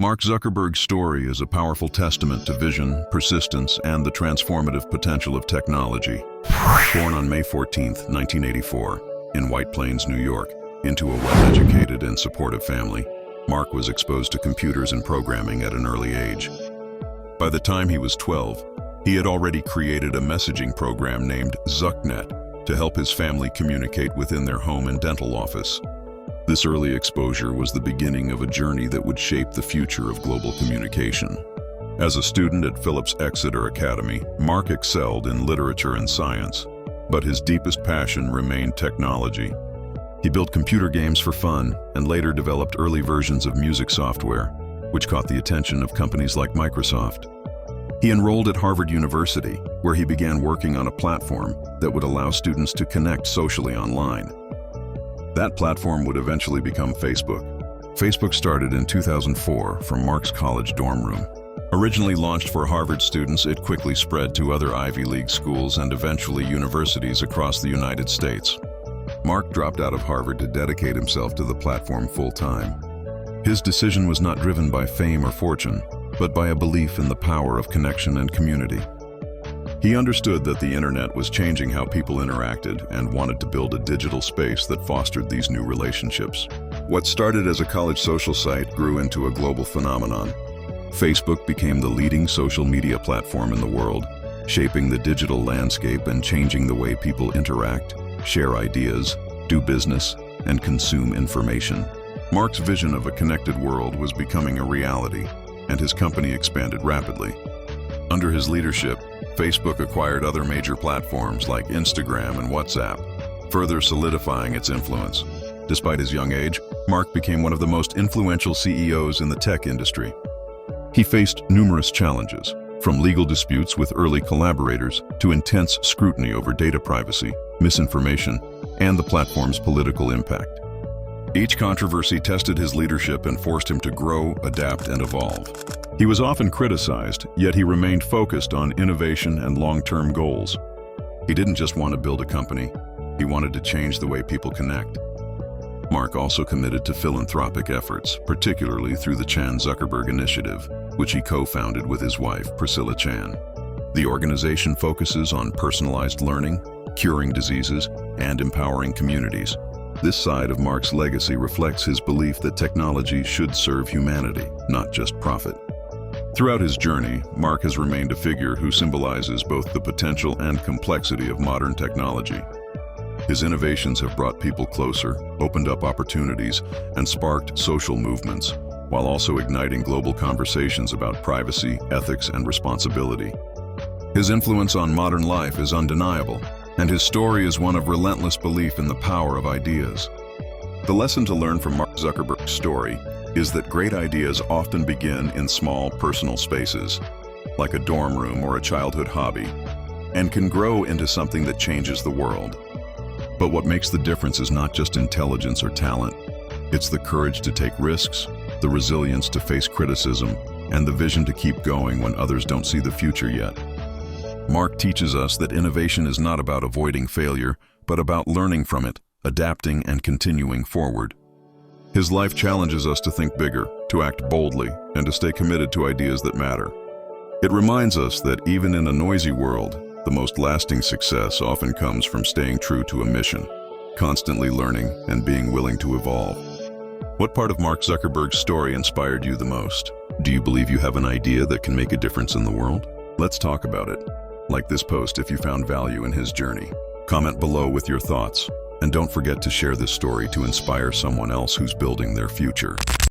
Mark Zuckerberg's story is a powerful testament to vision, persistence, and the transformative potential of technology. Born on May 14, 1984, in White Plains, New York, into a well-educated and supportive family, Mark was exposed to computers and programming at an early age. By the time he was 12, he had already created a messaging program named ZuckNet to help his family communicate within their home and dental office. This early exposure was the beginning of a journey that would shape the future of global communication. As a student at Phillips Exeter Academy, Mark excelled in literature and science, but his deepest passion remained technology. He built computer games for fun and later developed early versions of music software, which caught the attention of companies like Microsoft. He enrolled at Harvard University, where he began working on a platform that would allow students to connect socially online. That platform would eventually become Facebook. Facebook started in 2004 from Mark's college dorm room. Originally launched for Harvard students, it quickly spread to other Ivy League schools and eventually universities across the United States. Mark dropped out of Harvard to dedicate himself to the platform full-time. His decision was not driven by fame or fortune, but by a belief in the power of connection and community. He understood that the internet was changing how people interacted and wanted to build a digital space that fostered these new relationships. What started as a college social site grew into a global phenomenon. Facebook became the leading social media platform in the world, shaping the digital landscape and changing the way people interact, share ideas, do business, and consume information. Mark's vision of a connected world was becoming a reality, and his company expanded rapidly. Under his leadership, Facebook acquired other major platforms like Instagram and WhatsApp, further solidifying its influence. Despite his young age, Mark became one of the most influential CEOs in the tech industry. He faced numerous challenges, from legal disputes with early collaborators to intense scrutiny over data privacy, misinformation, and the platform's political impact. Each controversy tested his leadership and forced him to grow, adapt, and evolve. He was often criticized, yet he remained focused on innovation and long-term goals. He didn't just want to build a company, he wanted to change the way people connect. Mark also committed to philanthropic efforts, particularly through the Chan Zuckerberg Initiative, which he co-founded with his wife, Priscilla Chan. The organization focuses on personalized learning, curing diseases, and empowering communities. This side of Mark's legacy reflects his belief that technology should serve humanity, not just profit. Throughout his journey, Mark has remained a figure who symbolizes both the potential and complexity of modern technology. His innovations have brought people closer, opened up opportunities, and sparked social movements, while also igniting global conversations about privacy, ethics, and responsibility. His influence on modern life is undeniable, and his story is one of relentless belief in the power of ideas. The lesson to learn from Mark Zuckerberg's story is that great ideas often begin in small personal spaces, like a dorm room or a childhood hobby, and can grow into something that changes the world. But what makes the difference is not just intelligence or talent. It's the courage to take risks, the resilience to face criticism, and the vision to keep going when others don't see the future yet. Mark teaches us that innovation is not about avoiding failure, but about learning from it, adapting, and continuing forward. His life challenges us to think bigger, to act boldly, and to stay committed to ideas that matter. It reminds us that even in a noisy world, the most lasting success often comes from staying true to a mission, constantly learning and being willing to evolve. What part of Mark Zuckerberg's story inspired you the most? Do you believe you have an idea that can make a difference in the world? Let's talk about it. Like this post if you found value in his journey. Comment below with your thoughts. And don't forget to share this story to inspire someone else who's building their future.